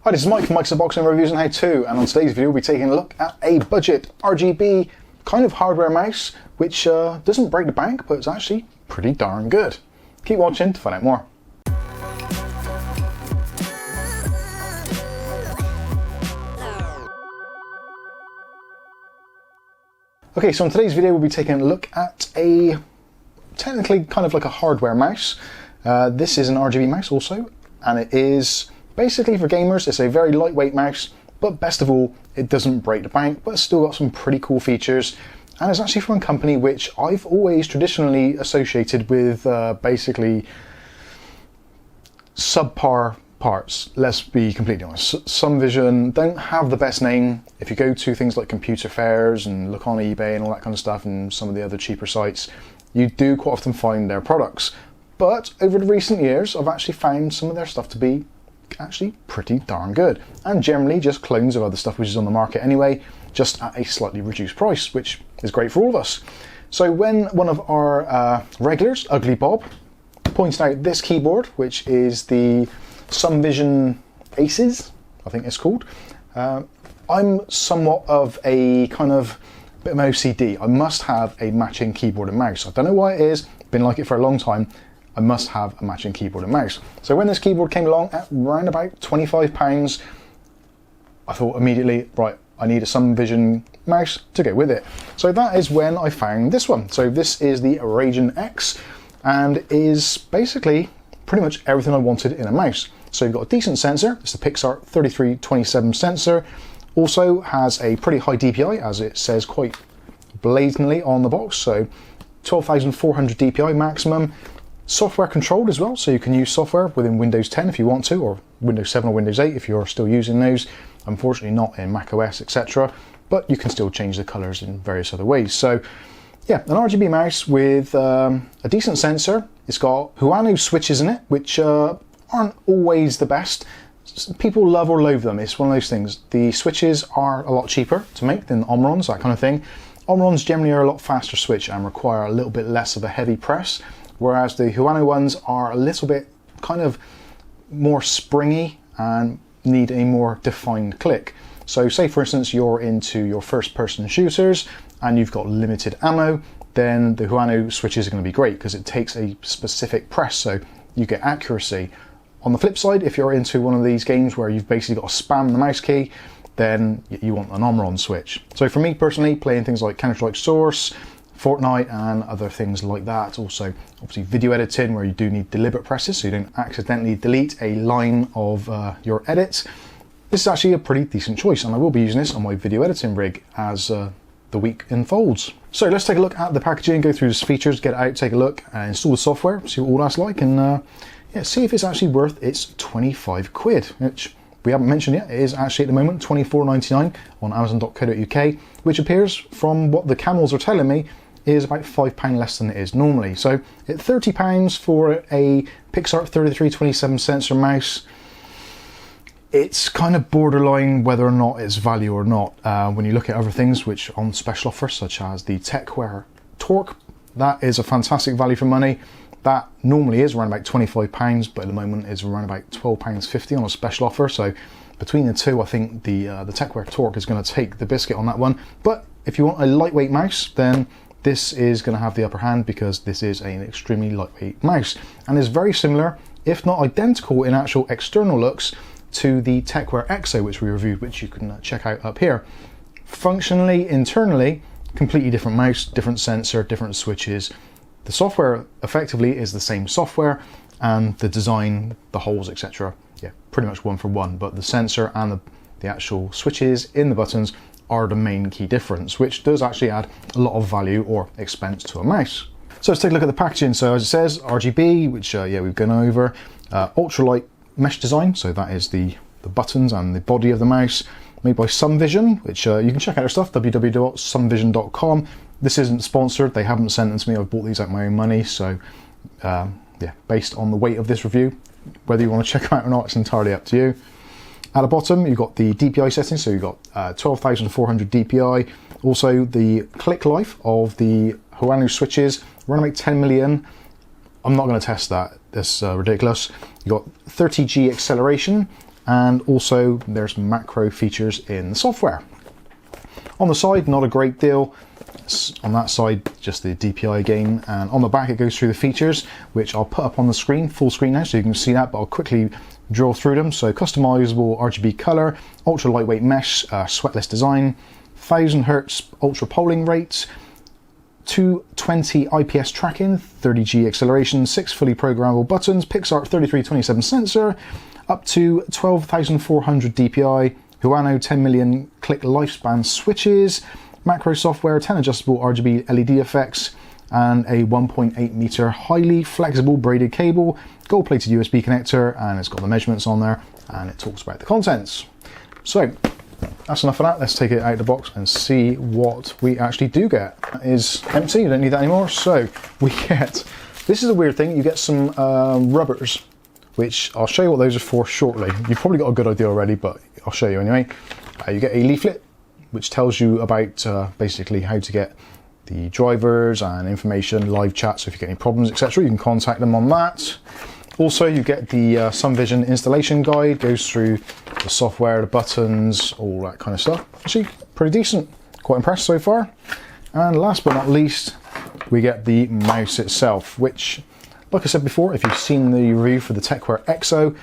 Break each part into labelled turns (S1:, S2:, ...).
S1: Hi, this is Mike from Mike's Unboxing Reviews and How To, and on today's video we'll be taking a look at a budget RGB kind of hardware mouse which doesn't break the bank, but it's actually pretty darn good. Keep watching to find out more. Okay, so in today's video we'll be taking a look at a technically kind of like a hardware mouse. This is an RGB mouse also, and it is basically for gamers. It's a very lightweight mouse, but best of all, it doesn't break the bank, but it's still got some pretty cool features. And it's actually from a company which I've always traditionally associated with basically subpar parts. Let's be completely honest. SumVision don't have the best name. If you go to things like computer fairs and look on eBay and all that kind of stuff and some of the other cheaper sites, you do quite often find their products. But over the recent years, I've actually found some of their stuff to be actually pretty darn good, and generally just clones of other stuff which is on the market anyway, just at a slightly reduced price, which is great for all of us. So when one of our regulars, Ugly Bob, pointed out this keyboard, which is the SumVision Aces, I think it's called, I'm somewhat of a kind of bit of an OCD. I must have a matching keyboard and mouse. I don't know why it is, been like it for a long time. I must have a matching keyboard and mouse. So when this keyboard came along at around about £25, I thought immediately, right, I need a SumVision mouse to go with it. So that is when I found this one. So this is the raijin-x, and is basically pretty much everything I wanted in a mouse. So you've got a decent sensor. It's the Pixart 3327 sensor. Also has a pretty high DPI, as it says quite blatantly on the box. So 12,400 DPI maximum. Software controlled as well, so you can use software within Windows 10 if you want to, or Windows 7 or Windows 8 if you're still using those. Unfortunately not in macOS, etc. But you can still change the colors in various other ways. So yeah, an RGB mouse with a decent sensor. It's got Huano switches in it, which aren't always the best. People love or loathe them. It's one of those things. The switches are a lot cheaper to make than Omrons, that kind of thing. Omrons generally are a lot faster switch and require a little bit less of a heavy press, whereas the Huano ones are a little bit kind of more springy and need a more defined click. So say for instance you're into your first person shooters and you've got limited ammo, then the Huano switches are going to be great because it takes a specific press, so you get accuracy. On the flip side, if you're into one of these games where you've basically got to spam the mouse key, then you want an Omron switch. So for me personally, playing things like Counter-Strike Source, Fortnite and other things like that. Also, obviously video editing where you do need deliberate presses so you don't accidentally delete a line of your edits. This is actually a pretty decent choice, and I will be using this on my video editing rig as the week unfolds. So let's take a look at the packaging, go through the features, get it out, take a look, install the software, see what all that's like, and yeah, see if it's actually worth its 25 quid, which we haven't mentioned yet. It is actually at the moment £24.99 on amazon.co.uk, which appears from what the camels are telling me is about £5 less than it is normally. So at £30 for a Pixart 3327 sensor mouse, it's kind of borderline whether or not it's value or not. When you look at other things which on special offer, such as the TechWare Torque, that is a fantastic value for money. That normally is around about £25, but at the moment is around about £12.50 on a special offer. So between the two, I think the TechWare Torque is going to take the biscuit on that one. But if you want a lightweight mouse, then this is going to have the upper hand because this is an extremely lightweight mouse and is very similar, if not identical in actual external looks, to the TechWare Exo, which we reviewed, which you can check out up here. Functionally, internally, completely different mouse, different sensor, different switches. The software effectively is the same software, and the design, the holes, etc. Yeah, pretty much one for one, but the sensor and the actual switches in the buttons are the main key difference, which does actually add a lot of value or expense to a mouse. So let's take a look at the packaging. So as it says, RGB, which yeah, we've gone over, ultralight mesh design, so that is the buttons and the body of the mouse, made by SumVision, which you can check out their stuff, www.sumvision.com. This isn't sponsored, they haven't sent them to me, I've bought these out my own money, so yeah, based on the weight of this review, whether you want to check them out or not, it's entirely up to you. At the bottom, you've got the DPI settings, so you've got 12,400 DPI. Also, the click life of the Huano switches, around about 10 million. I'm not going to test that, that's ridiculous. You've got 30G acceleration, and also there's macro features in the software. On the side, not a great deal. On that side, just the DPI again, and on the back it goes through the features, which I'll put up on the screen, full screen now, so you can see that, but I'll quickly draw through them. So customizable RGB color, ultra lightweight mesh, sweatless design, 1000 Hz ultra polling rate, 220 IPS tracking, 30G acceleration, 6 fully programmable buttons, Pixart 3327 sensor, up to 12,400 DPI, Huano 10 million click lifespan switches, macro software, 10 adjustable RGB LED effects, and a 1.8 meter highly flexible braided cable, gold plated USB connector, and it's got the measurements on there, and it talks about the contents. So that's enough of that. Let's take it out of the box and see what we actually do get. That is empty, you don't need that anymore. So we get, this is a weird thing, you get some rubbers, which I'll show you what those are for shortly. You've probably got a good idea already, but I'll show you anyway. You get a leaflet, which tells you about basically how to get the drivers and information, live chat, so if you get any problems, etc., you can contact them on that. Also, you get the SumVision installation guide, goes through the software, the buttons, all that kind of stuff. Actually, pretty decent. Quite impressed so far. And last but not least, we get the mouse itself, which, like I said before, if you've seen the review for the TechWare Exo,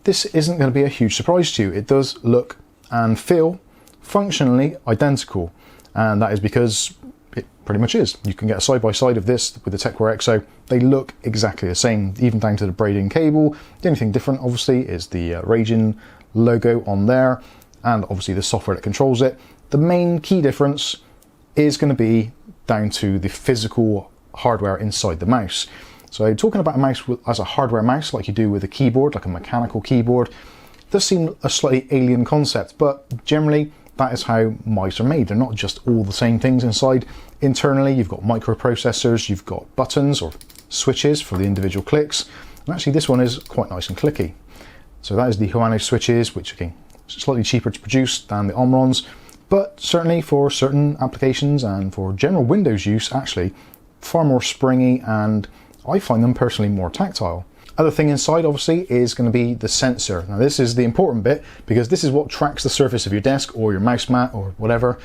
S1: this isn't going to be a huge surprise to you. It does look and feel functionally identical, and that is because it pretty much is. You can get a side-by-side of this with the TechWare Exo. They look exactly the same, even down to the braiding cable. The only thing different, obviously, is the Raijin logo on there, and obviously the software that controls it. The main key difference is going to be down to the physical hardware inside the mouse. So talking about a mouse as a hardware mouse, like you do with a keyboard, like a mechanical keyboard, does seem a slightly alien concept, but generally that is how mice are made. They're not just all the same things inside. Internally, you've got microprocessors, you've got buttons or switches for the individual clicks, and actually this one is quite nice and clicky. So that is the Huano switches, which again, slightly cheaper to produce than the Omrons, but certainly for certain applications and for general Windows use, actually far more springy, and I find them personally more tactile. Other thing inside, obviously, is going to be the sensor. Now this is the important bit, because this is what tracks the surface of your desk or your mouse mat or whatever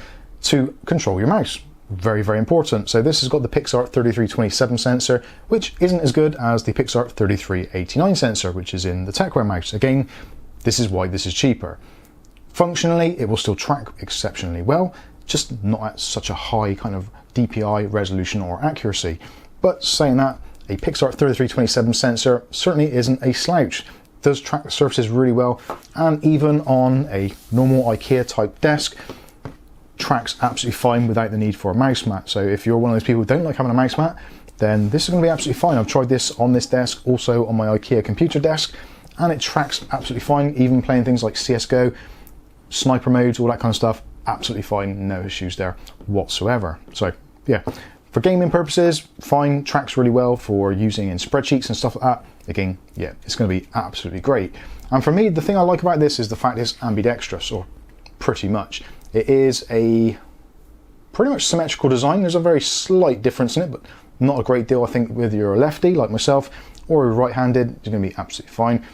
S1: to control your mouse. Very, very important. So this has got the Pixart 3327 sensor, which isn't as good as the Pixart 3389 sensor, which is in the TechWare mouse. Again, this is why this is cheaper. Functionally, it will still track exceptionally well, just not at such a high kind of DPI resolution or accuracy. But saying that, a Pixart 3327 sensor certainly isn't a slouch. It does track the surfaces really well, and even on a normal IKEA type desk, tracks absolutely fine without the need for a mouse mat. So if you're one of those people who don't like having a mouse mat, then this is going to be absolutely fine. I've tried this on this desk, also on my IKEA computer desk, and it tracks absolutely fine, even playing things like CSGO, sniper modes, all that kind of stuff, absolutely fine, no issues there whatsoever. So yeah, for gaming purposes, fine, tracks really well. For using in spreadsheets and stuff like that, again, yeah, it's going to be absolutely great. And for me, the thing I like about this is the fact it's ambidextrous, or pretty much. It is a pretty much symmetrical design. There's a very slight difference in it, but not a great deal, I think, whether you're a lefty like myself or a right-handed, it's going to be absolutely fine.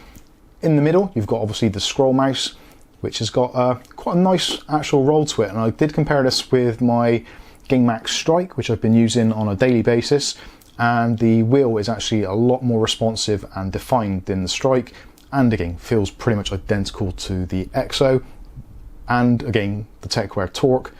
S1: In the middle, you've got obviously the scroll mouse, which has got quite a nice actual roll to it. And I did compare this with my GameMax Strike, which I've been using on a daily basis, and the wheel is actually a lot more responsive and defined than the Strike, and again feels pretty much identical to the Exo. And again, the TechWare Torque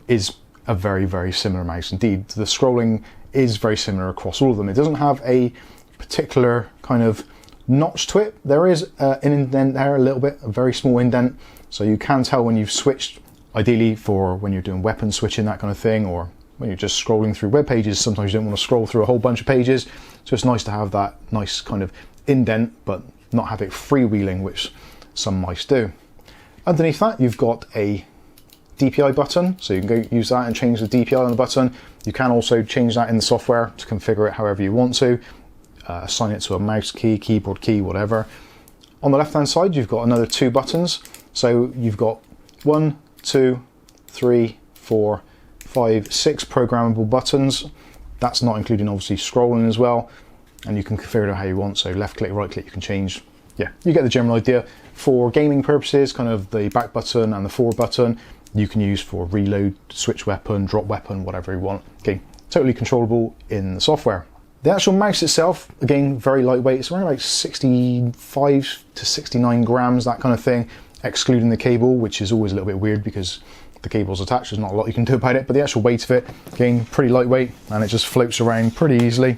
S1: is a very, very similar mouse indeed. The scrolling is very similar across all of them. It doesn't have a particular kind of notch to it. There is an indent there, a little bit, a very small indent, so you can tell when you've switched. Ideally for when you're doing weapon switching, that kind of thing, or when you're just scrolling through web pages, sometimes you don't want to scroll through a whole bunch of pages, so it's nice to have that nice kind of indent, but not have it freewheeling, which some mice do. Underneath that, you've got a DPI button, so you can go use that and change the DPI on the button. You can also change that in the software to configure it however you want to, assign it to a mouse key, keyboard key, whatever. On the left hand side, you've got another 2 buttons, so you've got 1, 2, 3, 4, 5, 6 programmable buttons. That's not including obviously scrolling as well, and you can configure it how you want, so left click, right click, you can change. Yeah, you get the general idea. for gaming purposes, kind of the back button and the forward button, you can use for reload, switch weapon, drop weapon, whatever you want. Okay, totally controllable in the software. The actual mouse itself, again, very lightweight. It's around like 65 to 69 grams, that kind of thing, excluding the cable, which is always a little bit weird because the cable's attached. There's not a lot you can do about it, but the actual weight of it, again, pretty lightweight, and it just floats around pretty easily.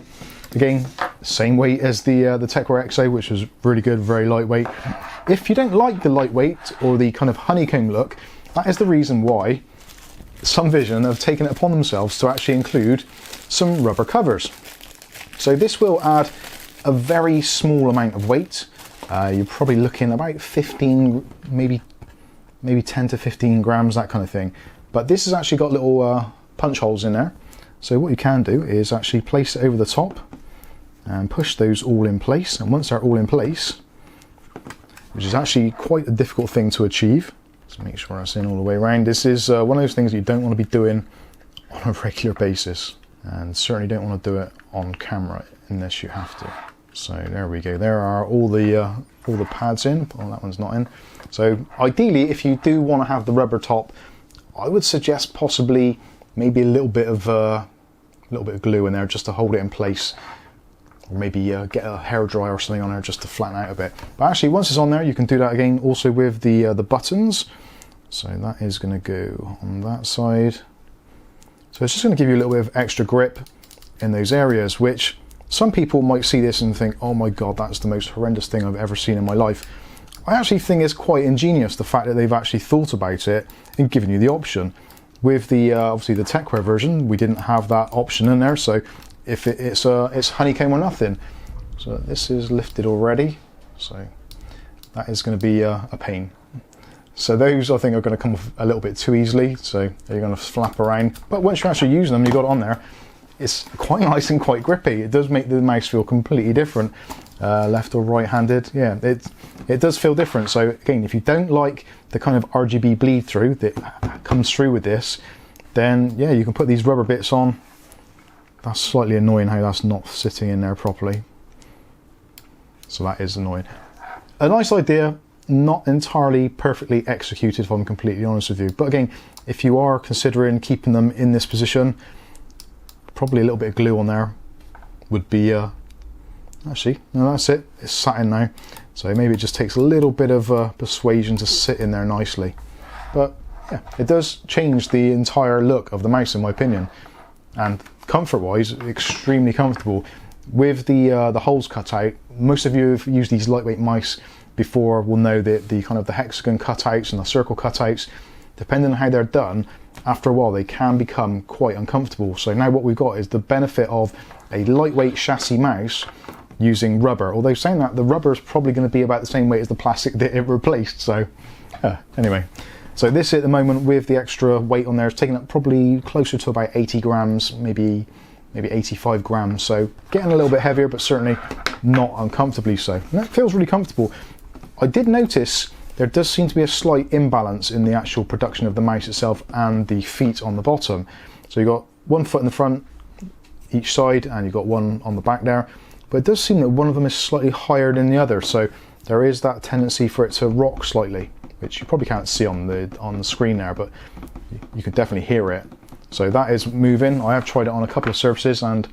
S1: Again, same weight as the TechWare XO, which was really good, very lightweight. If you don't like the lightweight or the kind of honeycomb look, that is the reason why SumVision have taken it upon themselves to actually include some rubber covers. So this will add a very small amount of weight. You're probably looking about 15, maybe 10 to 15 grams, that kind of thing. But this has actually got little punch holes in there. So what you can do is actually place it over the top and push those all in place. And once they're all in place, which is actually quite a difficult thing to achieve, so make sure that's in all the way around. This is one of those things that you don't want to be doing on a regular basis, and certainly don't want to do it on camera unless you have to. So there we go. There are all the pads in. Oh, that one's not in. So ideally, if you do want to have the rubber top, I would suggest possibly maybe a little bit of glue in there just to hold it in place, or maybe get a hairdryer or something on there just to flatten out a bit. But actually, once it's on there, you can do that again also with the buttons. So that is going to go on that side. So it's just going to give you a little bit of extra grip in those areas, which some people might see this and think, oh my god, that's the most horrendous thing I've ever seen in my life. I actually think it's quite ingenious, the fact that they've actually thought about it and given you the option. With the obviously the TechWare version, we didn't have that option in there, so if it's honeycomb or nothing. So this is lifted already, so that is going to be a pain. So those I think are going to come off a little bit too easily, so they're going to flap around. But once you're actually using them, you've got it on there, it's quite nice and quite grippy. It does make the mouse feel completely different, left or right-handed. Yeah, it does feel different. So again, if you don't like the kind of RGB bleed through that comes through with this, then yeah, you can put these rubber bits on. That's slightly annoying how that's not sitting in there properly. So that is annoying. A nice idea, not entirely perfectly executed if I'm completely honest with you. But again, if you are considering keeping them in this position, probably a little bit of glue on there would be actually, no, that's it, it's sat in now. So maybe it just takes a little bit of persuasion to sit in there nicely. But yeah, it does change the entire look of the mouse in my opinion. And comfort wise, extremely comfortable. With the holes cut out, most of you have used these lightweight mice before will know that the kind of the hexagon cutouts and the circle cutouts, depending on how they're done, after a while they can become quite uncomfortable. So now what we've got is the benefit of a lightweight chassis mouse using rubber, although saying that, the rubber is probably going to be about the same weight as the plastic that it replaced. So anyway, so this at the moment with the extra weight on there is taking up probably closer to about 80 grams, maybe 85 grams, so getting a little bit heavier, but certainly not uncomfortably so. And that feels really comfortable. I did notice there does seem to be a slight imbalance in the actual production of the mouse itself and the feet on the bottom. So you've got one foot in the front each side and you've got one on the back there, but it does seem that one of them is slightly higher than the other, so there is that tendency for it to rock slightly, which you probably can't see on the screen there, but you can definitely hear it. So that is moving. I have tried it on a couple of surfaces and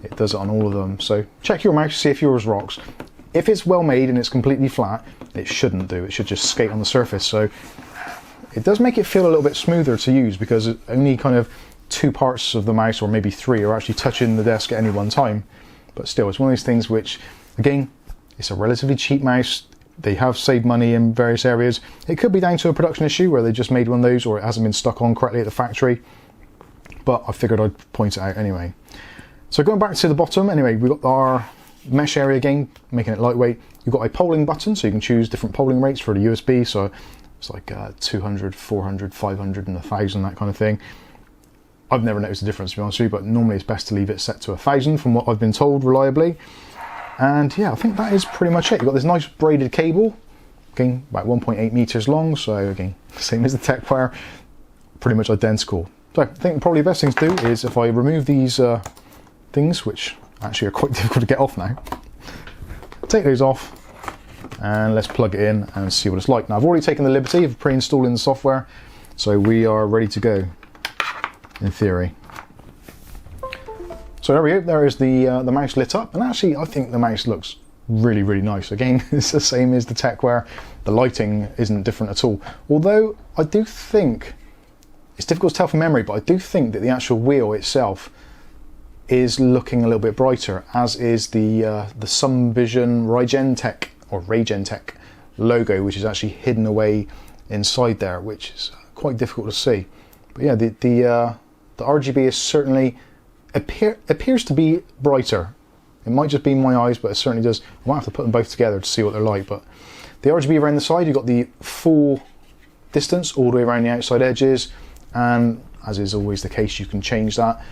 S1: it does it on all of them. So check your mouse, see if yours rocks. If it's well made and it's completely flat, it shouldn't do. It should just skate on the surface. So it does make it feel a little bit smoother to use because only kind of 2 parts of the mouse, or maybe 3, are actually touching the desk at any one time. But still, it's one of those things which, again, it's a relatively cheap mouse. They have saved money in various areas. It could be down to a production issue where they just made one of those or it hasn't been stuck on correctly at the factory. But I figured I'd point it out anyway. So going back to the bottom, anyway, we've got our mesh area again, making it lightweight. You've got a polling button, so you can choose different polling rates for the USB. So it's like 200, 400, 500 and 1000, that kind of thing. I've never noticed a difference to be honest with you, but normally it's best to leave it set to 1000 from what I've been told reliably. And yeah, I think that is pretty much it. You've got this nice braided cable, again, about 1.8 meters long. So again, same as the TechWare, pretty much identical. So I think probably the best thing to do is if I remove these things, which actually are quite difficult to get off now, take those off and let's plug it in and see what it's like. Now I've already taken the liberty of pre-installing the software, so we are ready to go in theory. So there we go, there is the mouse lit up, and actually I think the mouse looks really, really nice. Again, it's the same as the TechWare. The lighting isn't different at all. Although I do think, it's difficult to tell from memory, but I do think that the actual wheel itself is looking a little bit brighter, as is the SumVision Raijin Tech logo, which is actually hidden away inside there, which is quite difficult to see. But yeah, the RGB is certainly appears to be brighter. It might just be my eyes, but it certainly does. I might have to put them both together to see what they're like. But the RGB around the side, you've got the full distance all the way around the outside edges, and as is always the case, you can change that.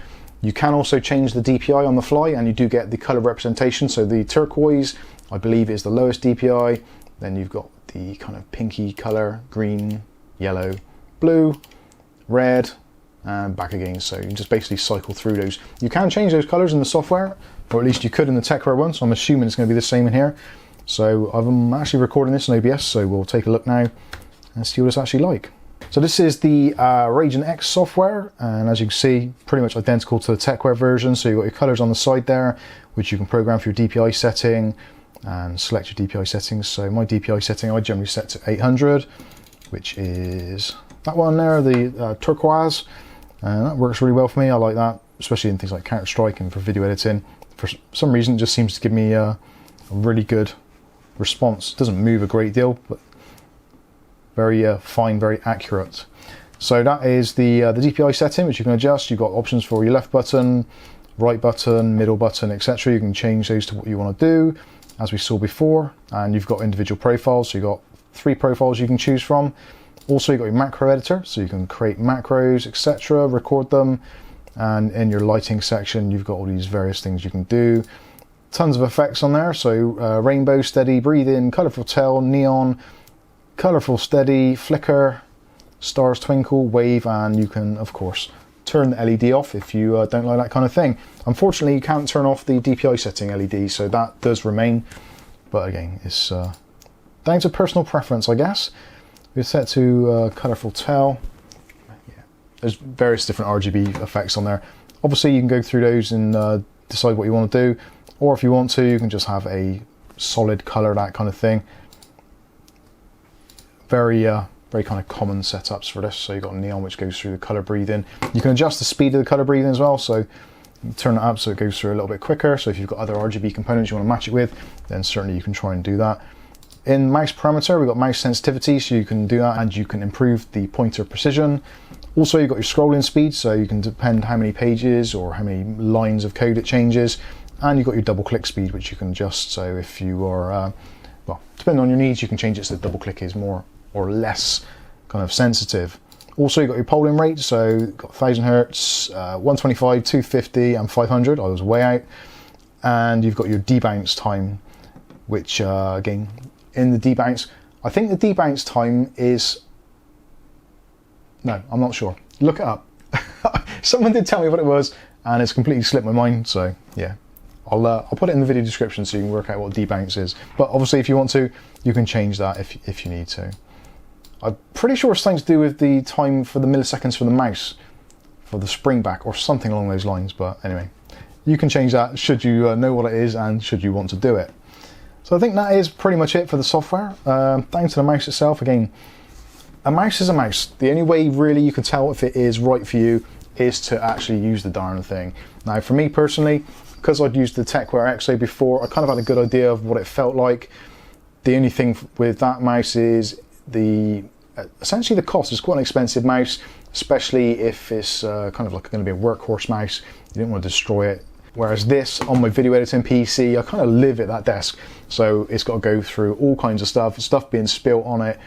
S1: You can also change the DPI on the fly, and you do get the color representation. So the turquoise, I believe, is the lowest DPI. Then you've got the kind of pinky color, green, yellow, blue, red, and back again. So you can just basically cycle through those. You can change those colors in the software, or at least you could in the TechWare one, so I'm assuming it's going to be the same in here. So I'm actually recording this in OBS, so we'll take a look now and see what it's actually like. So this is the Raijin-x software, and as you can see, pretty much identical to the TechWare version. So you've got your colors on the side there, which you can program for your DPI setting and select your DPI settings. So my DPI setting I generally set to 800, which is that one there, the turquoise, and that works really well for me. I like that, especially in things like Counter-Strike and for video editing. For some reason, it just seems to give me a really good response. It doesn't move a great deal, but very fine, very accurate. So that is the DPI setting, which you can adjust. You've got options for your left button, right button, middle button, etc. You can change those to what you want to do, as we saw before. And you've got individual profiles, so you've got 3 profiles you can choose from. Also, you've got your macro editor, so you can create macros, etc., record them. And in your lighting section, you've got all these various things you can do. Tons of effects on there, so rainbow, steady, breathe in, colorful tell, neon, colorful steady, flicker, stars twinkle, wave, and you can of course turn the LED off if you don't like that kind of thing. Unfortunately, you can't turn off the DPI setting LED, so that does remain, but again, it's down to personal preference, I guess. We're set to colorful tell. Yeah. There's various different RGB effects on there. Obviously you can go through those and decide what you want to do, or if you want to, you can just have a solid color, that kind of thing. Very kind of common setups for this. So you've got neon, which goes through the color breathing. You can adjust the speed of the color breathing as well, so you turn it up so it goes through a little bit quicker. So if you've got other RGB components you want to match it with, then certainly you can try and do that. In mouse parameter, we've got mouse sensitivity, so you can do that, and you can improve the pointer precision. Also, you've got your scrolling speed, so you can depend how many pages or how many lines of code it changes. And you've got your double click speed, which you can adjust. So if you are, well, depending on your needs, you can change it so the double click is more or less kind of sensitive. Also, you've got your polling rate, so you've got 1000 Hertz, 125, 250, and 500. I was way out. And you've got your debounce time, which again, in the debounce, I think the debounce time is, no, I'm not sure. Look it up. Someone did tell me what it was, and it's completely slipped my mind. So yeah, I'll put it in the video description so you can work out what debounce is. But obviously, if you want to, you can change that if you need to. I'm pretty sure it's something to do with the time for the milliseconds for the mouse, for the spring back or something along those lines. But anyway, you can change that should you know what it is and should you want to do it. So I think that is pretty much it for the software. Down to the mouse itself, again, a mouse is a mouse. The only way really you can tell if it is right for you is to actually use the darn thing. Now for me personally, because I'd used the TechWare XO before, I kind of had a good idea of what it felt like. The only thing with that mouse is essentially the cost. It's quite an expensive mouse, especially if it's kind of like going to be a workhorse mouse. You didn't want to destroy it. Whereas this, on my video editing PC, I kind of live at that desk. So it's got to go through all kinds of stuff being spilt on it,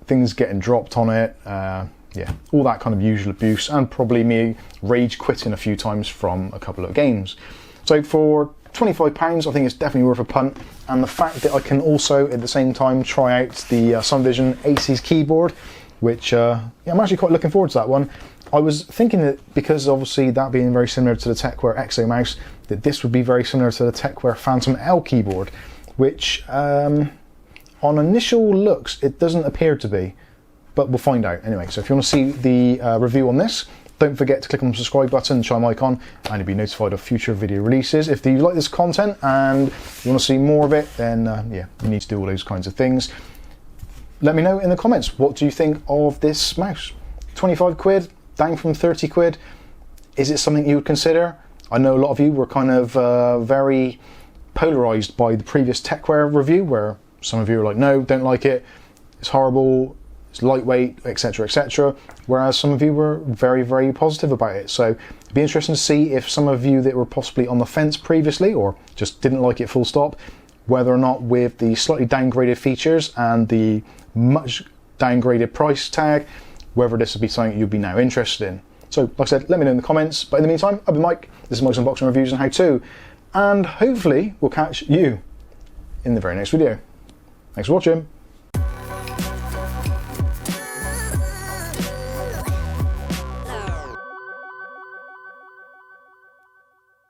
S1: things getting dropped on it, yeah, all that kind of usual abuse, and probably me rage quitting a few times from a couple of games. So for £25, I think it's definitely worth a punt. And the fact that I can also, at the same time, try out the SumVision Aces keyboard, which yeah, I'm actually quite looking forward to that one. I was thinking that because obviously that being very similar to the TechWare XO mouse, that this would be very similar to the TechWare Phantom L keyboard, which I On initial looks, it doesn't appear to be, but we'll find out anyway. So if you want to see the review on this, don't forget to click on the subscribe button, chime icon, and you'll be notified of future video releases. If you like this content and you want to see more of it, then yeah, you need to do all those kinds of things. Let me know in the comments, what do you think of this mouse? 25 quid, down from 30 quid. Is it something you would consider? I know a lot of you were kind of very polarized by the previous TechWare review, where some of you were like, no, don't like it, it's horrible, it's lightweight, etc, etc, whereas some of you were very, very positive about it. So it'd be interesting to see if some of you that were possibly on the fence previously or just didn't like it full stop, whether or not with the slightly downgraded features and the much downgraded price tag, whether this would be something you'd be now interested in. So like I said, let me know in the comments, but in the meantime, I've been Mike, this is Mike's Unboxing Reviews and How To, and hopefully we'll catch you in the very next video. Thanks for watching.